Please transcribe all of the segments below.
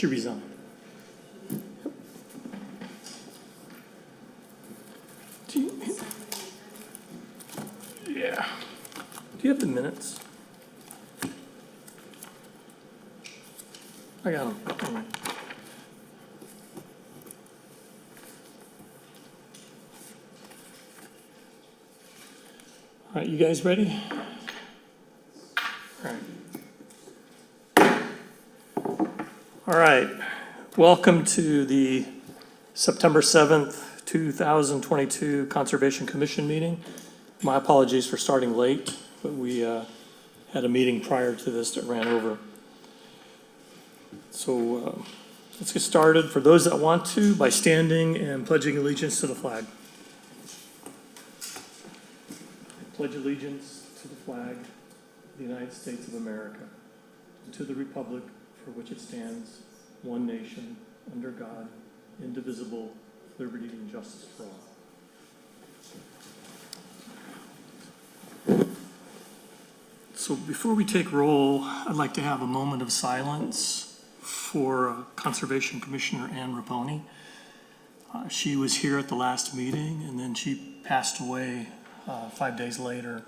She resigned. Yeah. Do you have the minutes? I got them. All right. All right, you guys ready? All right. All right. Welcome to the September 7th, 2022 Conservation Commission meeting. My apologies for starting late, but we had a meeting prior to this that ran over. So let's get started. For those that want to, by standing and pledging allegiance to the flag. I pledge allegiance to the flag of the United States of America, and to the republic for which it stands, one nation, under God, indivisible, with liberty and justice for all. So before we take roll, I'd like to have a moment of silence for Conservation Commissioner Ann Raponi. She was here at the last meeting, and then she passed away 5 days later.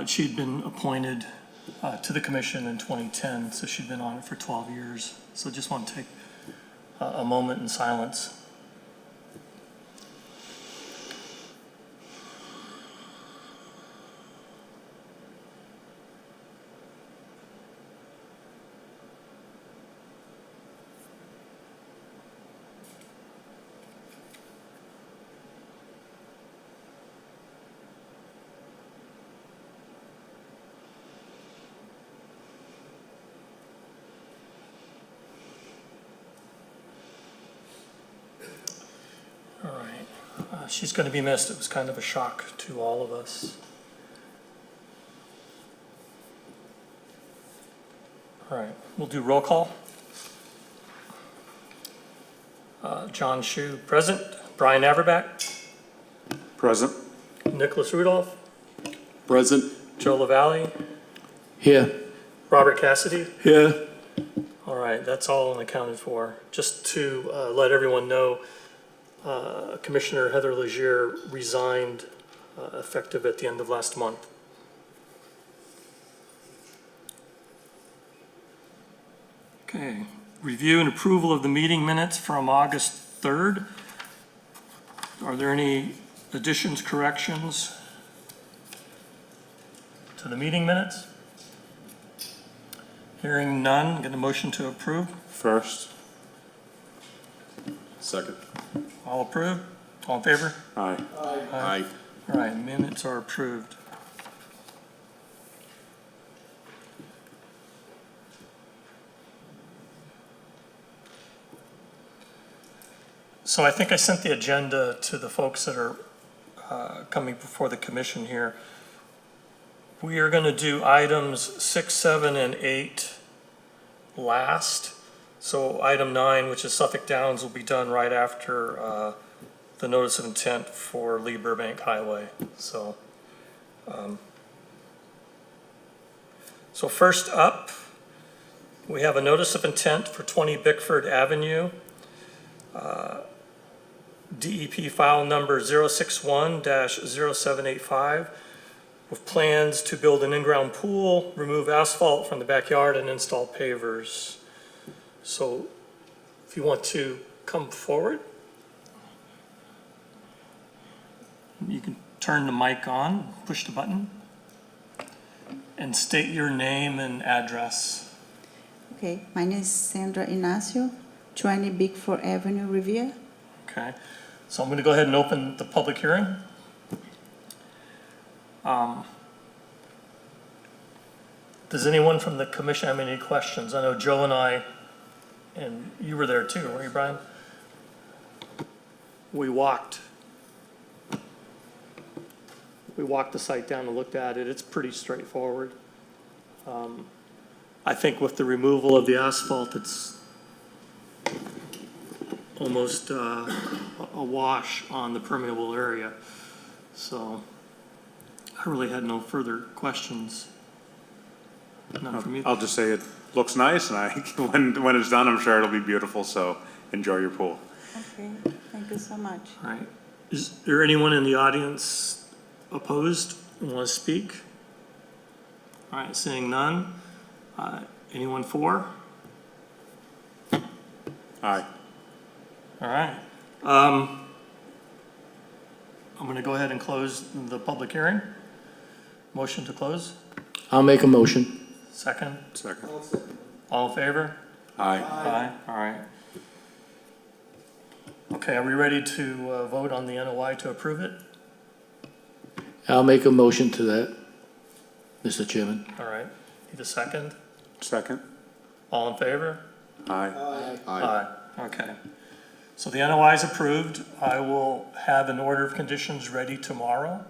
She'd been appointed to the commission in 2010, so she'd been on it for 12 years. So just want to take a moment in silence. All right. She's going to be missed. It was kind of a shock to all of us. All right, we'll do roll call. John Shue, present. Brian Averback. Present. Nicholas Rudolph. Present. Joe LaValle. Here. Robert Cassidy. Here. All right, that's all accounted for. Just to let everyone know, Commissioner Heather Legier resigned effective at the end of last month. Okay, review and approval of the meeting minutes from August 3rd. Are there any additions, corrections to the meeting minutes? Hearing none, get a motion to approve. First. Second. All approved? All in favor? Aye. Aye. All right, minutes are approved. So I think I sent the agenda to the folks that are coming before the commission here. We are going to do items 6, 7, and 8 last. So item 9, which is Suffolk Downs, will be done right after the notice of intent for Lee Burbank Highway. So first up, we have a notice of intent for 20 Bickford Avenue. DEP file number 061-0785 with plans to build an in-ground pool, remove asphalt from the backyard, and install pavers. So if you want to come forward, you can turn the mic on, push the button, and state your name and address. Okay, my name is Sandra Inacio, 20 Bickford Avenue, Revere. Okay, so I'm going to go ahead and open the public hearing. Does anyone from the commission have any questions? I know Joe and I, and you were there too, weren't you, Brian? We walked the site down and looked at it. It's pretty straightforward. I think with the removal of the asphalt, it's almost a wash on the permeable area. So I really had no further questions. None from you? I'll just say it looks nice, and when it's done, I'm sure it'll be beautiful, so enjoy your pool. Okay, thank you so much. All right. Is there anyone in the audience opposed and want to speak? All right, seeing none. Anyone for? Aye. All right. I'm going to go ahead and close the public hearing. Motion to close. I'll make a motion. Second. Second. All in favor? Aye. Aye. All right. Okay, are we ready to vote on the NOI to approve it? I'll make a motion to that, Mr. Chairman. All right. Need a second? Second. All in favor? Aye. Aye. Okay. So the NOI is approved. I will have an order of conditions ready tomorrow.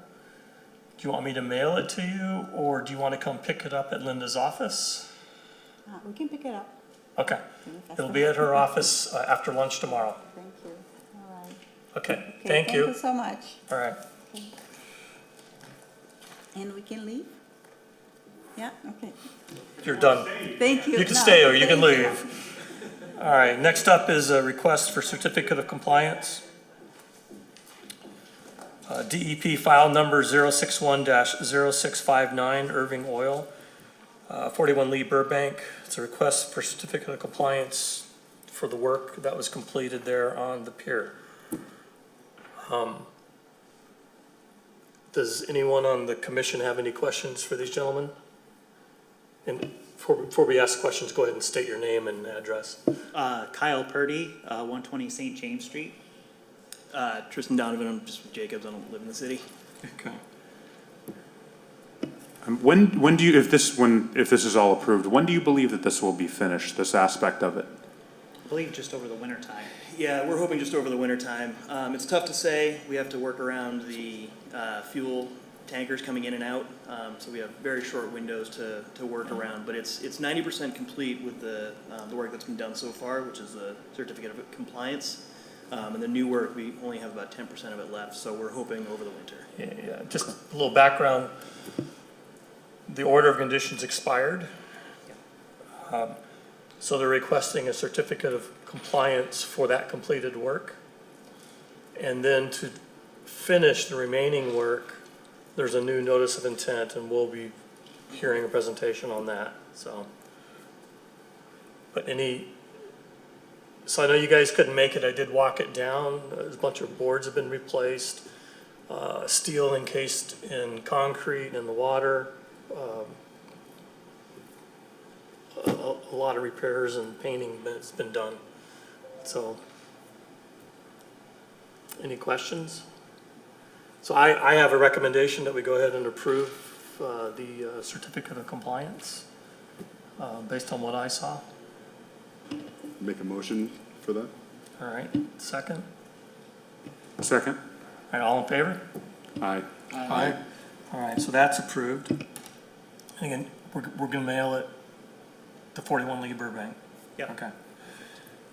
Do you want me to mail it to you, or do you want to come pick it up at Linda's office? We can pick it up. Okay. It'll be at her office after lunch tomorrow. Thank you. All right. Okay, Okay, thank you. Thank you so much. All right. And we can leave? Yeah, okay. You're done. Thank you. You can No, stay or you can thank leave. All right, next up is a request for certificate of compliance. DEP file number 061-0659, Irving Oil, 41 Lee Burbank. It's a request for certificate of compliance for the work that was completed there on the pier. Does anyone on the commission have any questions for these gentlemen? And before we ask questions, go ahead and state your name and address. Kyle Purdy, 120 St. James Street. Tristan Donovan, I'm just with Jacobs, I don't live in the city. Okay. When do you, if this is all approved, when do you believe that this will be finished, this aspect of it? I believe just over the winter time. Yeah, we're hoping just over the winter time. It's tough to say. We have to work around the fuel tankers coming in and out, so we have very short windows to work around. But it's 90% complete with the work that's been done so far, which is the certificate of compliance. And the new work, we only have about 10% of it left, so we're hoping over the winter. Yeah, just a little background. The order of conditions expired. So they're requesting a certificate of compliance for that completed work. And then to finish the remaining work, there's a new notice of intent, and we'll be hearing a presentation on that, so. But so I know you guys couldn't make it. I did walk it down. A bunch of boards have been replaced, steel encased in concrete in the water. A lot of repairs and painting that's been done. So, any questions? So I have a recommendation that we go ahead and approve the certificate of compliance based on what I saw. Make a motion for that? All right, second. Second. All right, all in favor? Aye. Aye. All right, so that's approved. And again, we're gonna mail it to 41 Lee Burbank. Yep. Okay.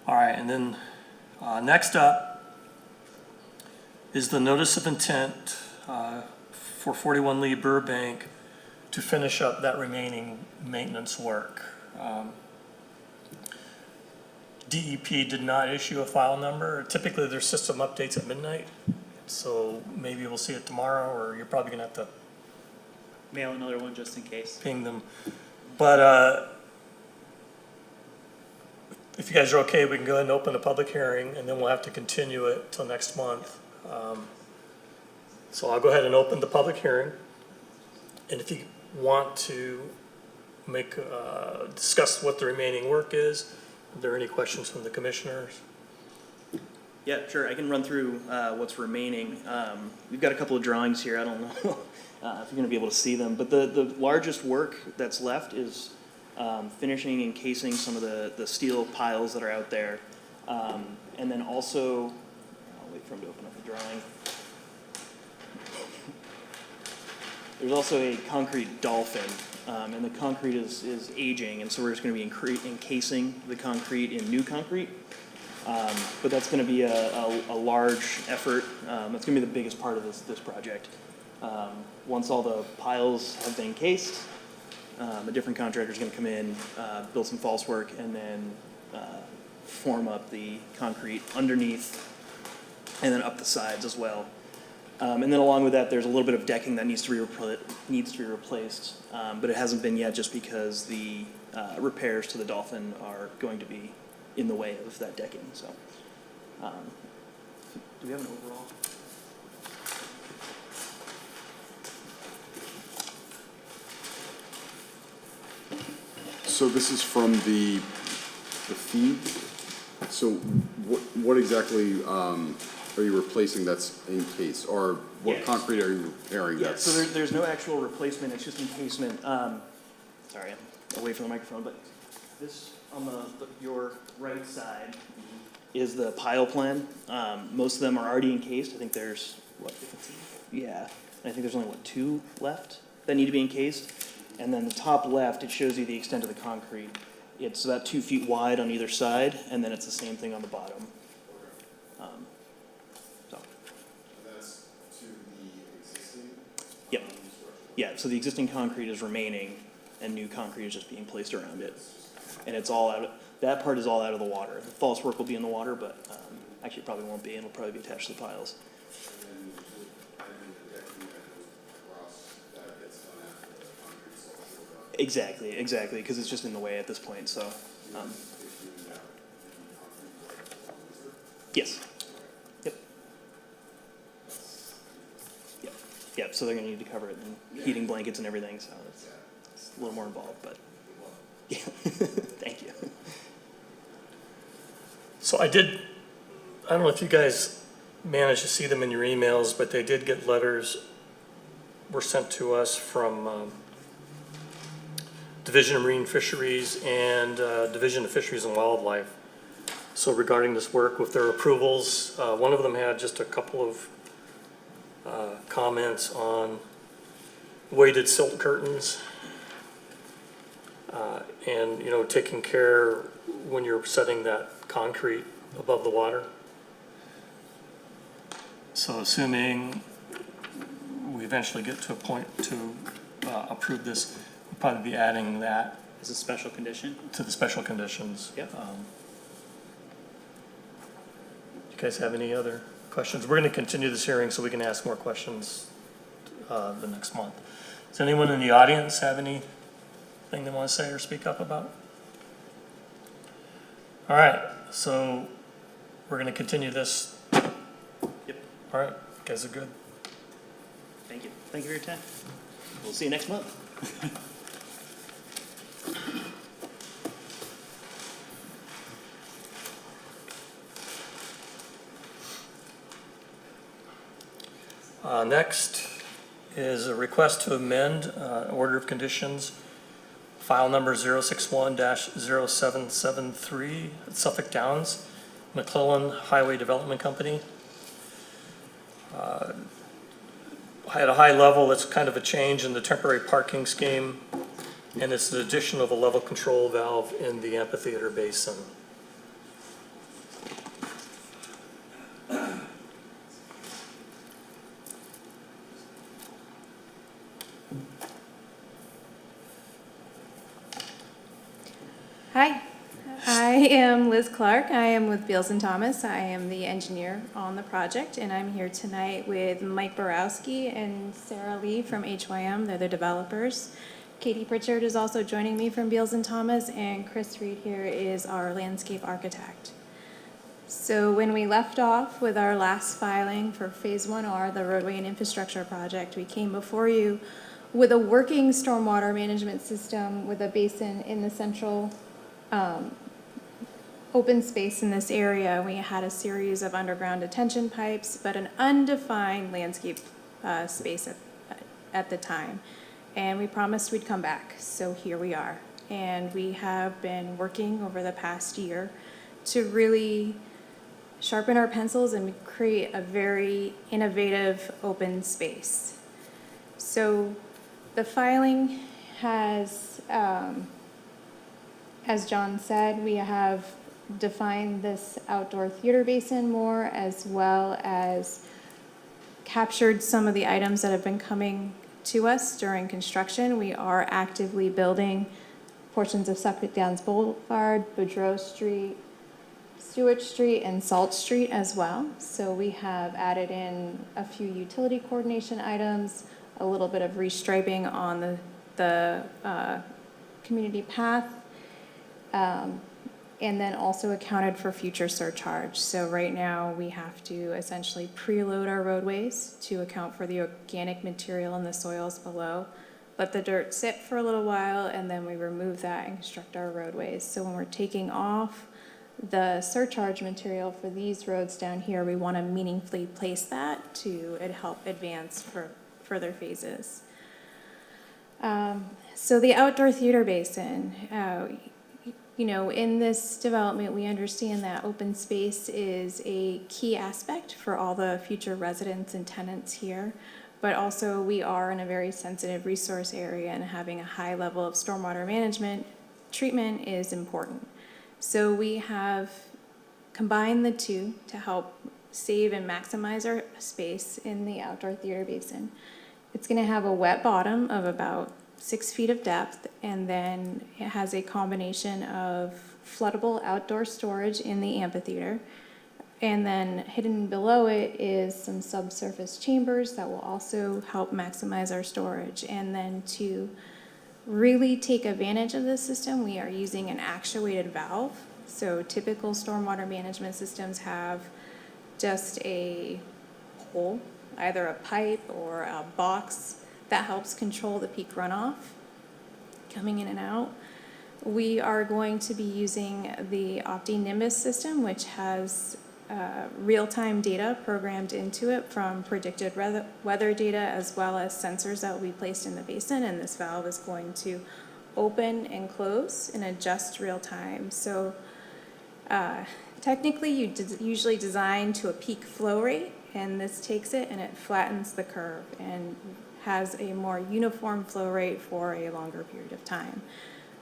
All right, and then next up is the notice of intent for 41 Lee Burbank to finish up that remaining maintenance work. DEP did not issue a file number. Typically, their system updates at midnight, so maybe we'll see it tomorrow, or you're probably gonna have to Mail another one just in case. ping them. But if you guys are okay, we can go ahead and open a public hearing, and then we'll have to continue it till next month. So I'll go ahead and open the public hearing. And if you want to discuss what the remaining work is, are there any questions from the commissioners? Yeah, sure, I can run through what's remaining. We've got a couple of drawings here, I don't know if you're gonna be able to see them, but the largest work that's left is finishing and encasing some of the steel piles that are out there. And then also, I'll wait for him to open up the drawing. There's also a concrete dolphin, and the concrete is aging, and so we're just gonna be encasing the concrete in new concrete. But that's gonna be a large effort. That's gonna be the biggest part of this project. Once all the piles have been encased, A different contractor's gonna come in, build some false work, and then form up the concrete underneath, and then up the sides as well. And then along with that, there's a little bit of decking that needs to be replaced, but it hasn't been yet just because the repairs to the Dolphin are going to be in the way of that decking, so. Do we have an overall? So this is from the feed? So what exactly are you replacing that's encased? Or what Yes. concrete are you repairing Yeah, that's? so there's no actual replacement, it's just encasement. Sorry, I'm away from the microphone, but this on your right side is the pile plan. Most of them are already encased. I think there's, yeah, I think there's only, 2 left that need to be encased. And then the top left, it shows you the extent of the concrete. It's about 2 feet wide on either side, and then it's the same thing on the bottom. So, That's to the existing? yep. Yeah, so the existing concrete is remaining, and new concrete is just being placed around it. And it's all out, that part is all out of the water. The false work will be in the water, but actually it probably won't be, and it'll probably be attached to the piles. And then the decking that goes across, that gets done after the concrete's all filled up. Exactly, because it's just in the way at this point, so. Yes. Yep. Yep, so they're gonna need to cover it, and heating blankets and everything, so it's a little more involved, but. Yeah, thank you. So I don't know if you guys managed to see them in your emails, but they did get letters were sent to us from Division of Marine Fisheries and Division of Fisheries and Wildlife. So regarding this work with their approvals, one of them had just a couple of comments on weighted silt curtains. And, you know, taking care when you're setting that concrete above the water. So assuming we eventually get to a point to approve this, we'll probably be adding that As a special condition? to the special conditions. Yep. You guys have any other questions? We're going to continue this hearing so we can ask more questions the next month. Does anyone in the audience have anything they want to say or speak up about? All right, so we're going to continue this. Yep, All right, you guys are good. thank you. Thank you for your time. We'll see you next month. Next is a request to amend order of conditions, file number 061-0773, Suffolk Downs, McClellan Highway Development Company. At a high level, it's kind of a change in the temporary parking scheme, and it's the addition of a level control valve in the amphitheater basin. Hi, I am Liz Clark. I am with Beals and Thomas. I am the engineer on the project, and I'm here tonight with Mike Borowski and Sarah Lee from HYM. They're the developers. Katie Pritchard is also joining me from Beals and Thomas, and Chris Reed here is our landscape architect. So when we left off with our last filing for Phase 1R, the roadway and infrastructure project, we came before you with a working stormwater management system with a basin in the central open space in this area. We had a series of underground detention pipes, but an undefined landscape space at the time. And we promised we'd come back, so here we are. And we have been working over the past year to really sharpen our pencils and create a very innovative open space. So the filing has, as John said, we have defined this outdoor theater basin more, as well as captured some of the items that have been coming to us during construction. We are actively building portions of Suffolk Downs Boulevard, Boudreaux Street, Stewart Street, and Salt Street as well. So we have added in a few utility coordination items, a little bit of restriping on the community path, and then also accounted for future surcharge. So right now, we have to essentially preload our roadways to account for the organic material in the soils below, let the dirt sit for a little while, and then we remove that and construct our roadways. So when we're taking off the surcharge material for these roads down here, we want to meaningfully place that to help advance for further phases. So the outdoor theater basin, in this development, we understand that open space is a key aspect for all the future residents and tenants here, but also we are in a very sensitive resource area, and having a high level of stormwater management treatment is important. So we have combined the two to help save and maximize our space in the outdoor theater basin. It's going to have a wet bottom of about 6 feet of depth, and then it has a combination of floodable outdoor storage in the amphitheater, and then hidden below it is some subsurface chambers that will also help maximize our storage. And then to really take advantage of this system, we are using an actuated valve. So typical stormwater management systems have just a hole, either a pipe or a box that helps control the peak runoff coming in and out. We are going to be using the OptiNimbus system, which has real-time data programmed into it from predicted weather data, as well as sensors that will be placed in the basin, and this valve is going to open and close and adjust real time. So technically you usually design to a peak flow rate, and this takes it and it flattens the curve and has a more uniform flow rate for a longer period of time,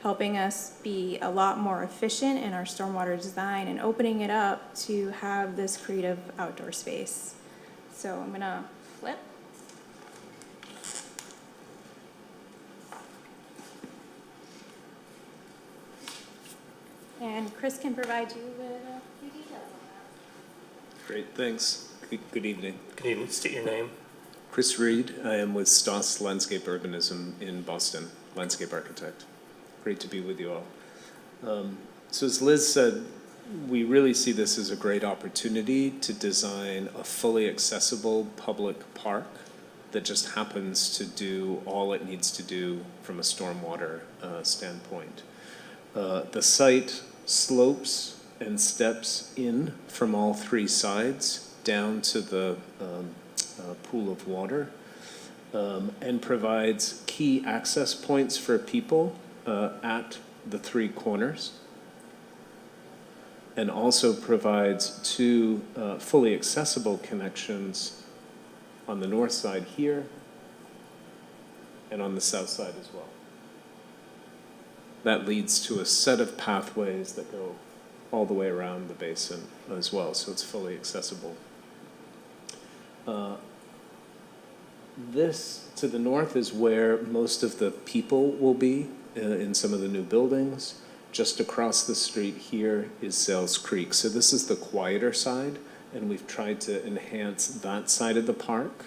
helping us be a lot more efficient in our stormwater design and opening it up to have this creative outdoor space. So I'm gonna flip. And Chris can provide you with a few details on that. Great, thanks. Good evening. Good evening, state your name. Chris Reed. I am with Stoss Landscape Urbanism in Boston, landscape architect. Great to be with you all. So as Liz said, we really see this as a great opportunity to design a fully accessible public park that just happens to do all it needs to do from a stormwater standpoint. The site slopes and steps in from all three sides down to the pool of water, and provides key access points for people at the three corners, and also provides two fully accessible connections on the north side here and on the south side as well. That leads to a set of pathways that go all the way around the basin as well, so it's fully accessible. This to the north is where most of the people will be in some of the new buildings. Just across the street here is Sales Creek. So this is the quieter side, and we've tried to enhance that side of the park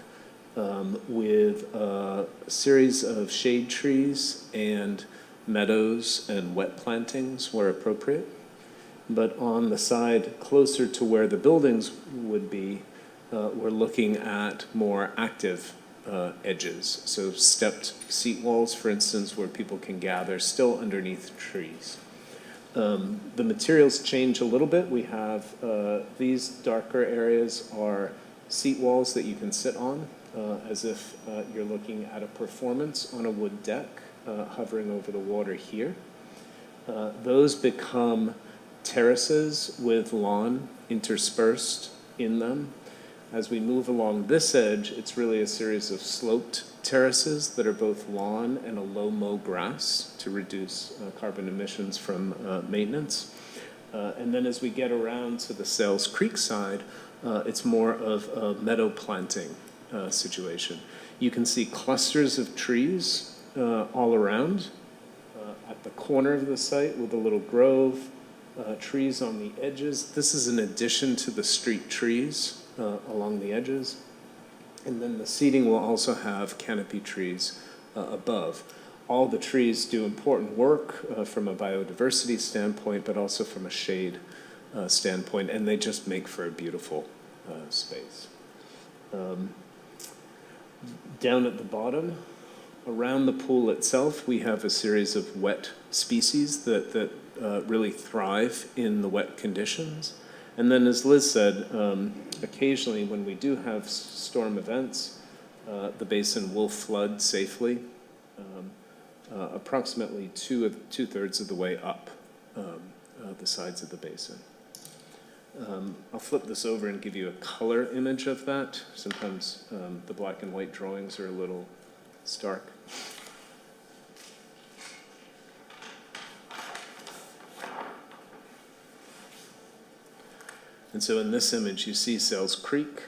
with a series of shade trees and meadows and wet plantings where appropriate. But on the side closer to where the buildings would be, we're looking at more active edges. So stepped seat walls, for instance, where people can gather still underneath trees. The materials change a little bit. We have these darker areas are seat walls that you can sit on as if you're looking at a performance on a wood deck hovering over the water here. Those become terraces with lawn interspersed in them. As we move along this edge, it's really a series of sloped terraces that are both lawn and a low-mow grass to reduce carbon emissions from maintenance. And then as we get around to the Sales Creek side, it's more of a meadow planting situation. You can see clusters of trees all around at the corner of the site with a little grove, trees on the edges. This is in addition to the street trees along the edges. And then the seating will also have canopy trees above. All the trees do important work from a biodiversity standpoint, but also from a shade standpoint, and they just make for a beautiful space. Down at the bottom, around the pool itself, we have a series of wet species that really thrive in the wet conditions. And then, as Liz said, occasionally when we do have storm events, the basin will flood safely, approximately two-thirds of the way up the sides of the basin. I'll flip this over and give you a color image of that. Sometimes the black and white drawings are a little stark. And so in this image, you see Sales Creek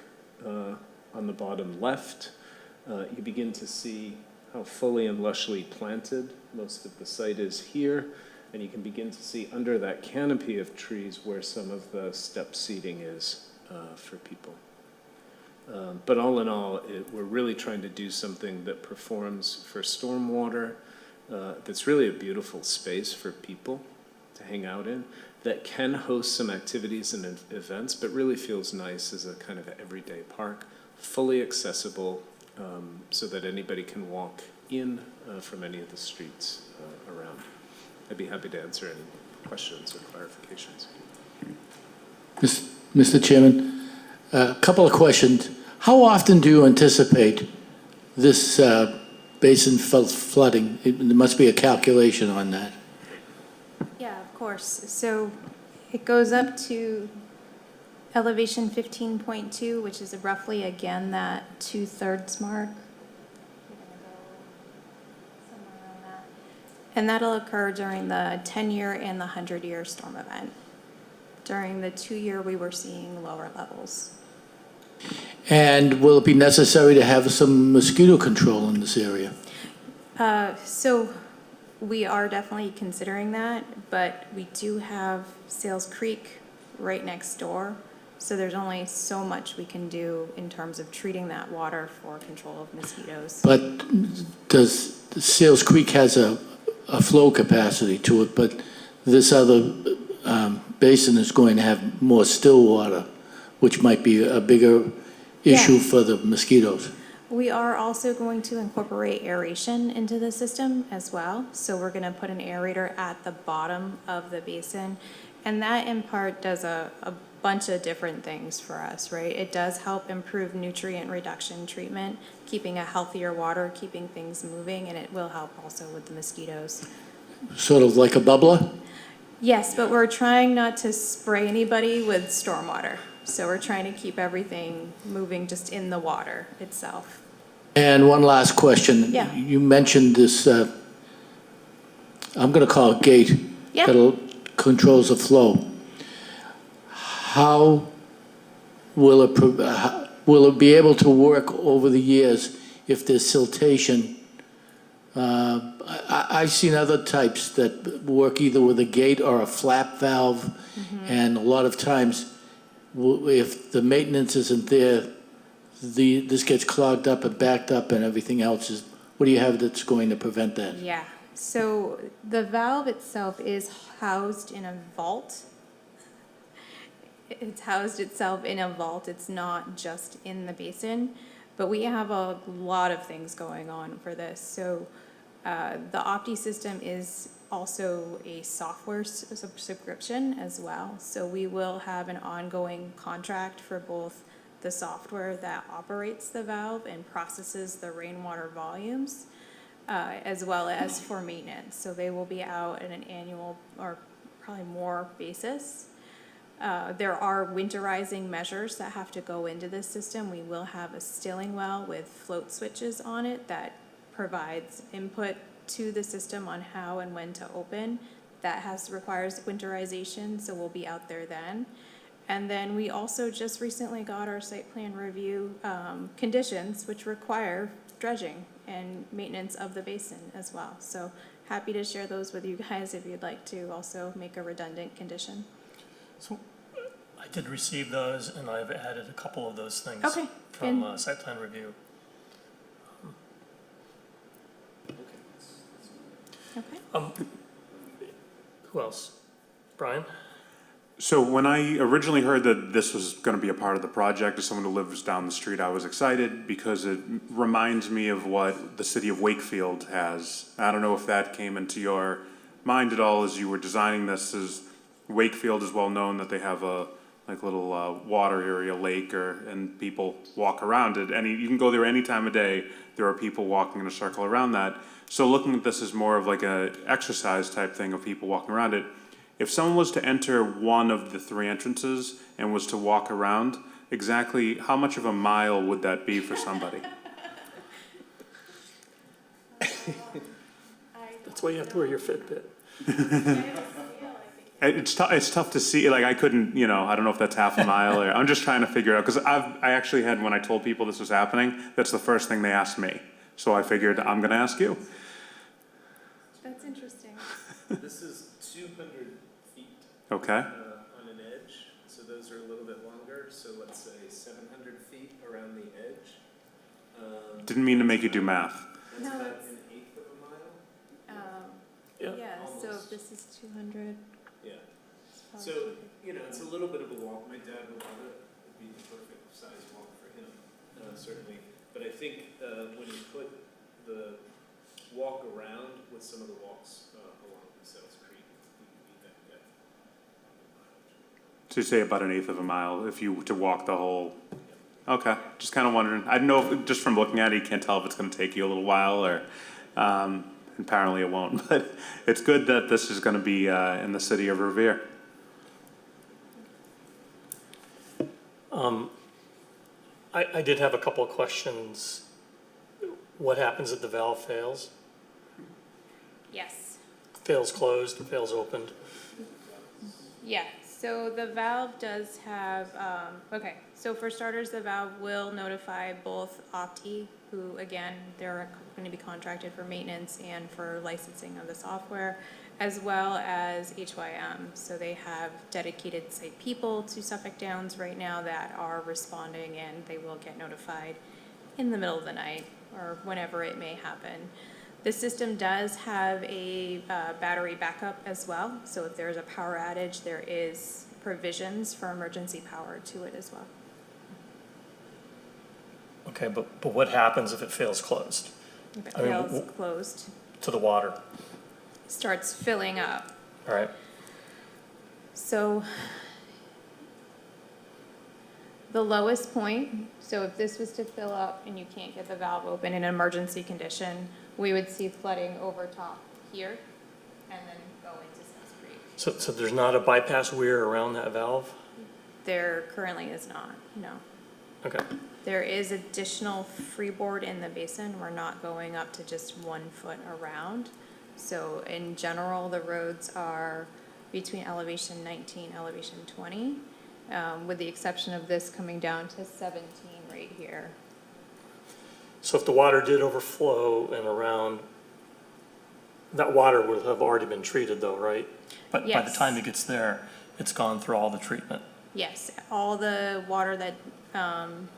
on the bottom left. You begin to see how fully and lushly planted most of the site is here. And you can begin to see under that canopy of trees where some of the step seating is for people. But all in all, we're really trying to do something that performs for stormwater, that's really a beautiful space for people to hang out in, that can host some activities and events, but really feels nice as a kind of everyday park, fully accessible so that anybody can walk in from any of the streets around. I'd be happy to answer any questions or clarifications. Mr. Chairman, a couple of questions. How often do you anticipate this basin flooding? There must be a calculation on that. Yeah, of course. So it goes up to elevation 15.2, which is roughly, again, that 2/3 mark. And that'll occur during the 10-year and the 100-year storm event. During the 2-year, we were seeing lower levels. And will it be necessary to have some mosquito control in this area? So we are definitely considering that, but we do have Sales Creek right next door. So there's only so much we can do in terms of treating that water for control of mosquitoes. But does Sales Creek has a flow capacity to it, but this other basin is going to have more still water, which might be a bigger issue Yeah. for the mosquitoes. We are also going to incorporate aeration into the system as well. So we're going to put an aerator at the bottom of the basin. And that in part does a bunch of different things for us, right? It does help improve nutrient reduction treatment, keeping a healthier water, keeping things moving, and it will help also with the mosquitoes. Sort of like a bubbler? Yes, but we're trying not to spray anybody with stormwater. So we're trying to keep everything moving just in the water itself. And one last question. Yeah. You mentioned this, I'm going to call it gate, Yeah. that controls the flow. How will it be able to work over the years if there's siltation? I've seen other types that work either with a gate or a flap valve, and a lot of times, if the maintenance isn't there, this gets clogged up and backed up and everything else. What do you have that's going to prevent that? Yeah, so the valve itself is housed in a vault. It's housed itself in a vault. It's not just in the basin, but we have a lot of things going on for this. So the Opti system is also a software subscription as well. So we will have an ongoing contract for both the software that operates the valve and processes the rainwater volumes, as well as for maintenance. So they will be out at an annual or probably more basis. There are winterizing measures that have to go into this system. We will have a stilling well with float switches on it that provides input to the system on how and when to open. That requires winterization, so we'll be out there then. And then we also just recently got our site plan review conditions, which require dredging and maintenance of the basin as well. So happy to share those with you guys if you'd like to also make a redundant condition. So I did receive those, and I've added a couple of those things Okay, from and- site plan review. Okay. Who else? Brian? So when I originally heard that this was gonna be a part of the project, as someone who lives down the street, I was excited because it reminds me of what the city of Wakefield has. I don't know if that came into your mind at all as you were designing this, as Wakefield is well known that they have a like little water area, lake, and people walk around it. You can go there any time of day, there are people walking in a circle around that. So looking at this as more of like a exercise type thing of people walking around it, if someone was to enter one of the 3 entrances and was to walk around, exactly how much of a mile would that be for somebody? That's why you have to wear your Fitbit. It's tough to see, like I couldn't, I don't know if that's half a mile or, I'm just trying to figure out, because I actually had, when I told people this was happening, that's the first thing they asked me. So I figured I'm gonna ask you. That's interesting. This is 200 feet Okay? on an edge, so those are a little bit longer, so let's say 700 feet around the edge. Didn't mean to make you do math. That's No, about it's- an eighth of a mile. Yeah. Yeah, so if Almost. this is 200. Yeah. it's probably So, 250. it's a little bit of a walk. My dad would love it. It'd be the perfect size walk for him, certainly. But I think when you put the walk around with some of the walks along the South Creek, you can beat that depth on So you say about an eighth of a mile if you were to walk the whole, okay, just kind of wondering. I don't know, if just from looking at it, you can't tell if it's gonna take you a little while or, apparently it won't, but it's good that this is gonna be, in the city of Revere. I did have a couple of questions. What happens if the valve fails? Yes. Fails closed, fails opened? Yeah, so the valve does have, okay, so for starters, the valve will notify both Opti, who again, they're gonna be contracted for maintenance and for licensing of the software, as well as HYM. So they have dedicated site people to Suffolk Downs right now that are responding, and they will get notified in the middle of the night or whenever it may happen. The system does have a battery backup as well, so if there's a power outage, there is provisions for emergency power to it as well. Okay, but what happens if it fails closed If it I mean, fails closed, to the water? starts filling up. All right, So the lowest point, so if this was to fill up and you can't get the valve open in an emergency condition, we would see flooding over top here and then go into South Creek. so there's not a bypass weir around that valve? There currently is not, no. Okay, There is additional freeboard in the basin. We're not going up to just 1 foot around. So in general, the roads are between elevation 19, elevation 20, with the exception of this coming down to 17 right here. so if the water did overflow and around, that water would have already been treated though, right? But by the Yes. time it gets there, it's gone through all the treatment. Yes, all the water that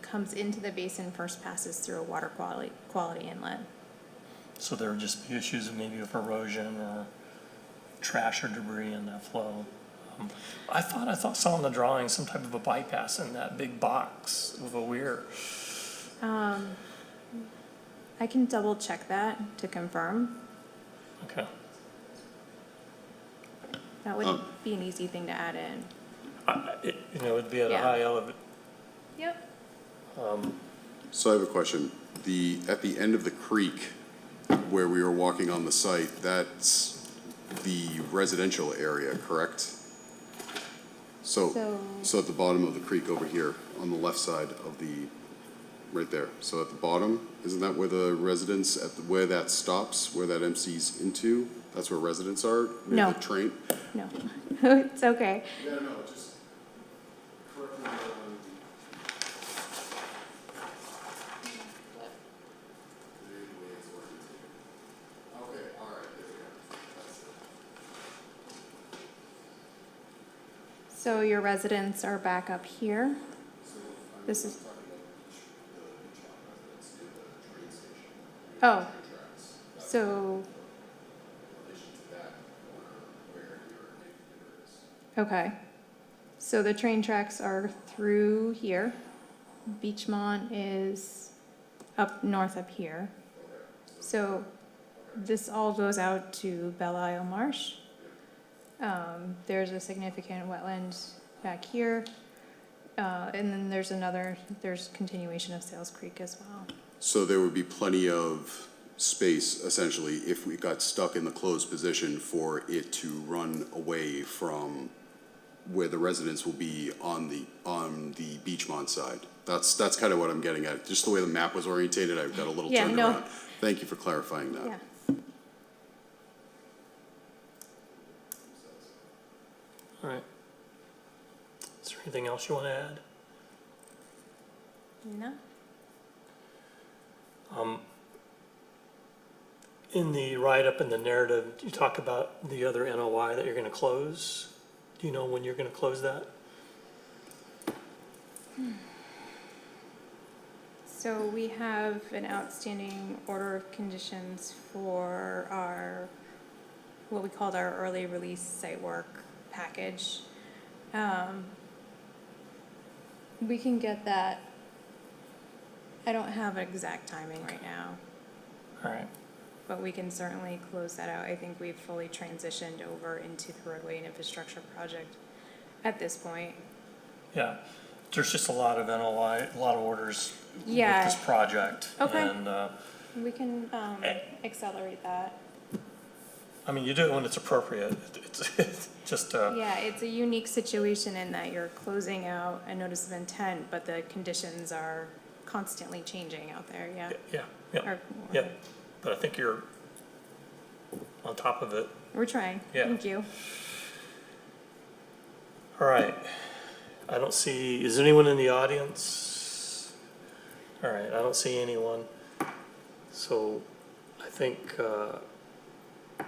comes into the basin first passes through a water quality inlet. So there would just be issues of maybe of erosion or trash or debris in that flow. I thought saw in the drawing some type of a bypass in that big box of a weir. I can double check that to confirm. Okay, That would be an easy thing to add in. it'd be at a Yeah. high elevation. Yep. So I have a question. At the end of the creek, where we were walking on the site, that's the residential area, correct? So at the bottom of the creek over here, on the left side of right there. So at the bottom, isn't that where the residents, where that stops, where that empties into? That's where residents are? Near No. the train? No, it's okay. Yeah, no, just, So your residents are back up here. This is. Oh, so. Okay. So the train tracks are through here. Beachmont is up north up here. So this all goes out to Belle Isle Marsh. There's a significant wetland back here. And then there's continuation of Sales Creek as well. So there would be plenty of space, essentially, if we got stuck in the closed position for it to run away from where the residents will be on the Beachmont side. That's kind of what I'm getting at. Just the way the map was orientated, I've got a little Yeah, turned no. around. Thank you for clarifying that. Yeah. All right. Is there anything else you want to add? No? In the write-up in the narrative, you talk about the other NOI that you're going to close. Do you know when you're going to close that? So we have an outstanding order of conditions for our, what we called our early release site work package. We can get that. I don't have an exact timing right now, All right. but we can certainly close that out. I think we've fully transitioned over into the roadway and infrastructure project at this point. Yeah. There's just a lot of NOI, a lot of orders Yeah. with this project. Okay. And, We can accelerate that. I mean, you do it when it's appropriate. It's just, Yeah, it's a unique situation in that you're closing out a notice of intent, but the conditions are constantly changing out there, yeah. yeah. Or- Yeah, but I think you're on top of it. We're trying, Yeah. thank you. All right. I don't see, is anyone in the audience? All right, I don't see anyone. So I think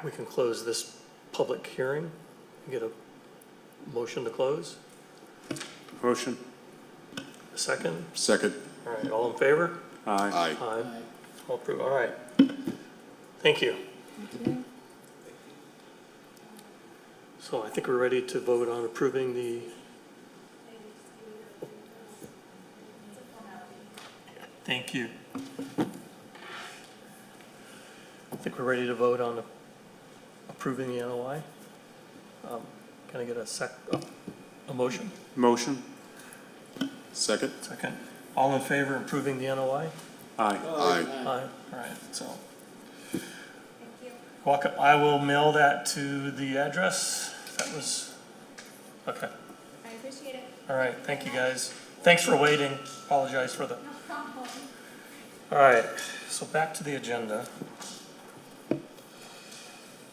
we can close this public hearing. Get a motion to close. Motion? A second? Second. All right, all in favor? Aye. Aye. Aye. All approved, all right. Thank you. Thank you. So I think we're ready to vote on approving the. Thank you. I think we're ready to vote on approving the NOI. Can I get a motion? Motion? Second. Second. All in favor of approving the NOI? Aye. Aye. Aye. All right, so. Welcome. I will mail that to the address. That was, okay. I appreciate it. All right, thank you guys. Thanks for waiting. Apologize for the. All right, so back to the agenda.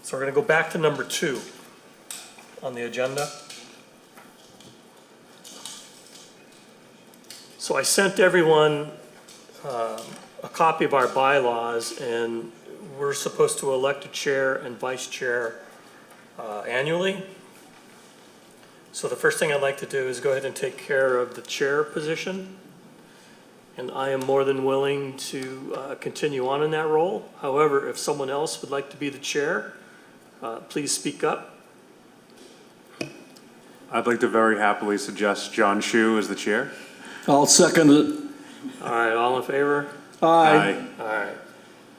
So we're gonna go back to number 2 on the agenda. So I sent everyone a copy of our bylaws, and we're supposed to elect a chair and vice chair annually. So the first thing I'd like to do is go ahead and take care of the chair position. And I am more than willing to continue on in that role. However, if someone else would like to be the chair, please speak up. I'd like to very happily suggest John Shu as the chair. I'll second it. All right, all in favor? Aye. All right.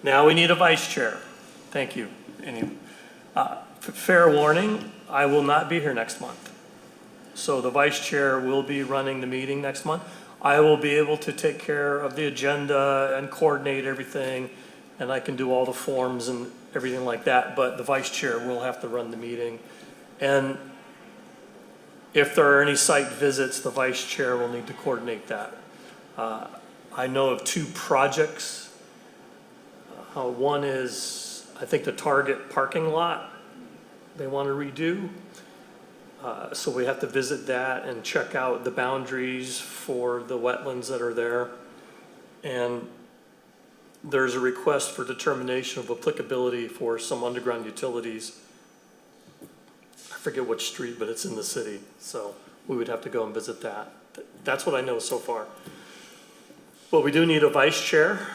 Now we need a vice chair. Thank you. Fair warning, I will not be here next month. So the vice chair will be running the meeting next month. I will be able to take care of the agenda and coordinate everything, and I can do all the forms and everything like that, but the vice chair will have to run the meeting. And if there are any site visits, the vice chair will need to coordinate that. I know of 2 projects. One is, I think, the Target parking lot they want to redo. So we have to visit that and check out the boundaries for the wetlands that are there. And there's a request for determination of applicability for some underground utilities. I forget which street, but it's in the city. So we would have to go and visit that. That's what I know so far. But we do need a vice chair.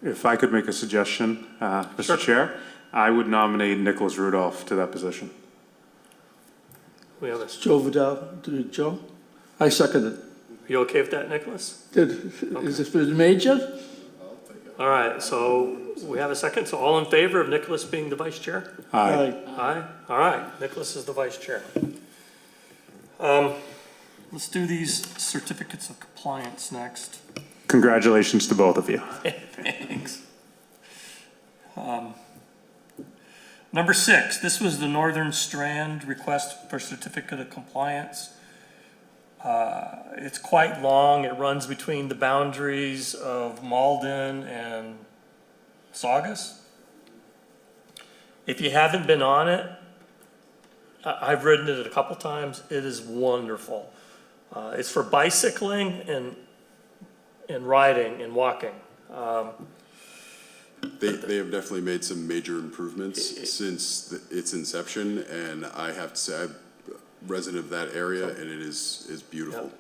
If I could make a suggestion, Mr. Sure. Chair, I would nominate Nicholas Rudolph to that position. We have a, Joe Vidal, Joe? I second it. you okay with that, Nicholas? Is it been made yet? All right, so we have a second. So all in favor of Nicholas being the vice chair? Aye. Aye. All right, Nicholas is the vice chair. Let's do these certificates of compliance next. Congratulations to both of you. Thanks. Number 6, this was the Northern Strand request for certificate of compliance. It's quite long. It runs between the boundaries of Malden and Saugus. If you haven't been on it, I've ridden it a couple times. It is wonderful. It's for bicycling and riding and walking. They have definitely made some major improvements since its inception, and I have to say, I'm a resident of that area, and it is beautiful.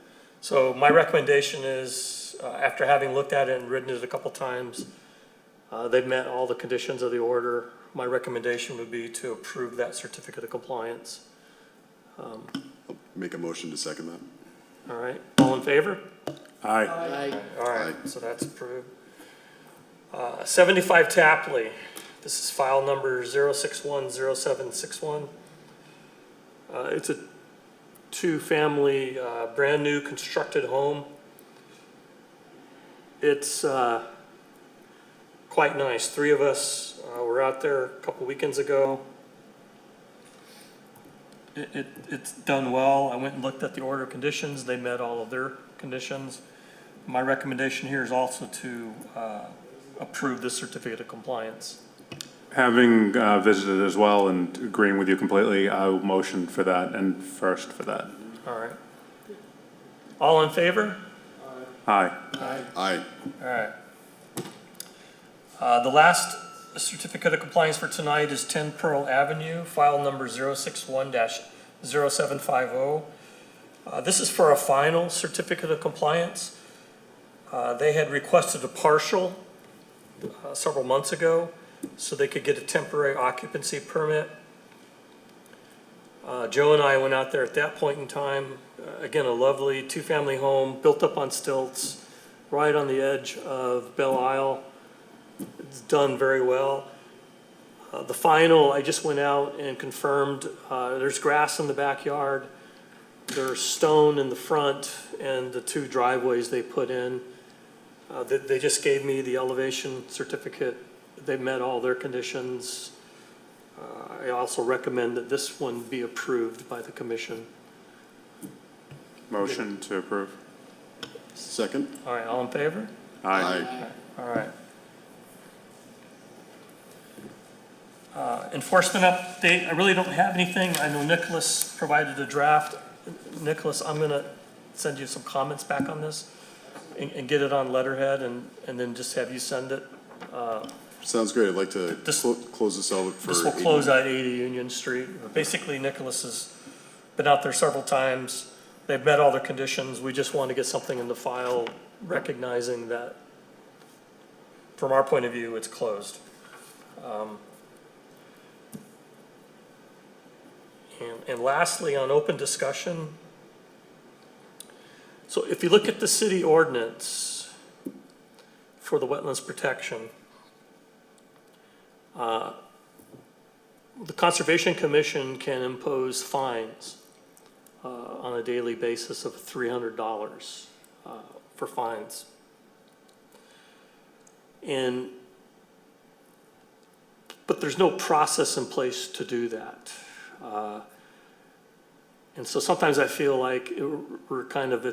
So my recommendation is, after having looked at it and ridden it a couple times, they've met all the conditions of the order. My recommendation would be to approve that certificate of compliance. I'll make a motion to second that. All right, all in favor? Aye. All right, so that's approved. 75 Tapley, this is file number 0610761. It's a two-family, brand-new constructed home. It's quite nice. 3 of us were out there a couple weekends ago. It's done well. I went and looked at the order of conditions. They met all of their conditions. My recommendation here is also to approve this certificate of compliance. Having visited as well and agreeing with you completely, I will motion for that and first for that. All right. All in favor? Aye. Aye. All right. The last certificate of compliance for tonight is 10 Pearl Avenue, file number 061-0750. This is for a final certificate of compliance. They had requested a partial several months ago so they could get a temporary occupancy permit. Joe and I went out there at that point in time. Again, a lovely two-family home built up on stilts right on the edge of Belle Isle. It's done very well. The final, I just went out and confirmed, there's grass in the backyard, there's stone in the front, and the 2 driveways they put in. They just gave me the elevation certificate. They met all their conditions. I also recommend that this one be approved by the commission. Motion to approve. Second? All right, all in favor? Aye. All right. Enforcement update, I really don't have anything. I know Nicholas provided a draft. Nicholas, I'm gonna send you some comments back on this and get it on letterhead and then just have you send it. Sounds great. I'd like to This- close this out for. This will close out 80 Union Street. Basically, Nicholas has been out there several times. They've met all their conditions. We just want to get something in the file recognizing that, from our point of view, it's closed. And lastly, on open discussion, so if you look at the city ordinance for the wetlands protection, the Conservation Commission can impose fines on a daily basis of $300 for fines. But there's no process in place to do that. And so sometimes I feel like we're kind of,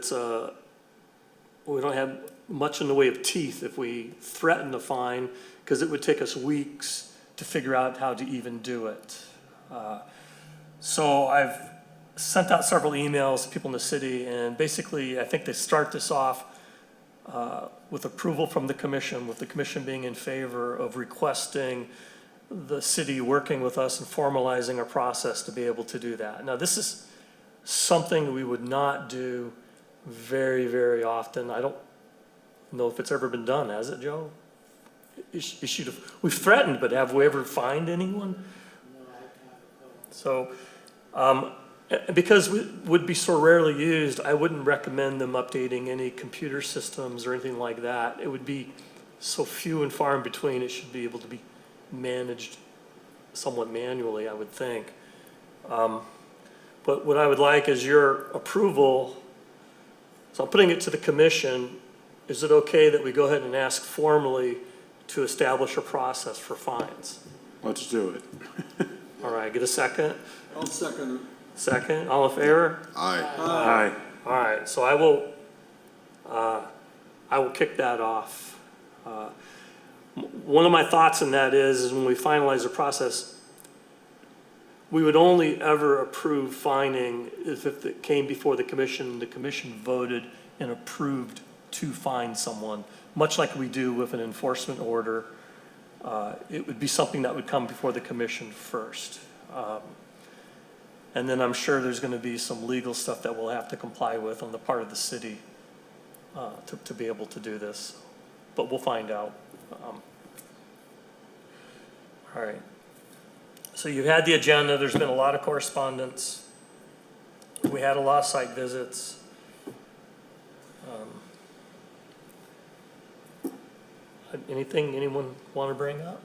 we don't have much in the way of teeth if we threaten a fine, because it would take us weeks to figure out how to even do it. So I've sent out several emails to people in the city, and basically I think they start this off with approval from the commission, with the commission being in favor of requesting the city working with us and formalizing a process to be able to do that. Now this is something we would not do very, very often. I don't know if it's ever been done, has it, Joe? We've threatened, but have we ever fined anyone? So, because it would be so rarely used, I wouldn't recommend them updating any computer systems or anything like that. It would be so few and far in between, it should be able to be managed somewhat manually, I would think. But what I would like is your approval. So I'm putting it to the commission. Is it okay that we go ahead and ask formally to establish a process for fines? Let's do it. All right, get a second? I'll second it. Second, all in favor? Aye. Aye. All right, so I will kick that off. One of my thoughts in that is when we finalize the process, we would only ever approve fining if it came before the commission voted and approved to fine someone, much like we do with an enforcement order. It would be something that would come before the commission first. And then I'm sure there's going to be some legal stuff that we'll have to comply with on the part of the city to be able to do this. But we'll find out. All right. So you've had the agenda. There's been a lot of correspondence. We had a lot of site visits. Anything anyone want to bring up?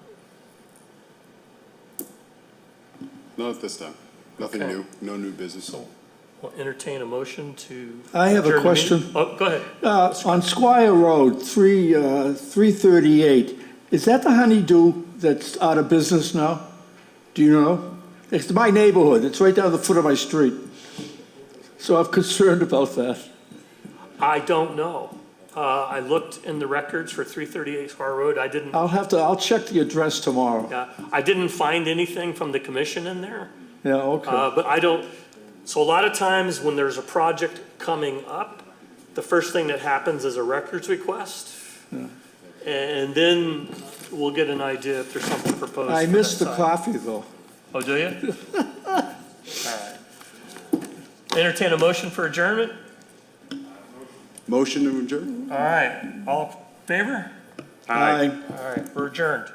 Not at this time. Nothing Okay. new, no new business. So we'll entertain a motion to. I have a adjourn the meeting. question. Oh, go ahead. On Squire Road, 338, is that the Honeydew that's out of business now? Do you know? It's my neighborhood. It's right down the foot of my street. So I'm concerned about that. I don't know. I looked in the records for 338 Square Road. I'll check the address tomorrow. I didn't find anything from the commission in there. Yeah, okay. But I don't, so a lot of times when there's a project coming up, the first thing that happens is a records request. And then we'll get an idea if there's something proposed. I for missed that the site. coffee, though. Oh, do you? All right. Entertain a motion for adjournment? Motion to adjourn? All right, all in favor? Aye. All right, we're adjourned.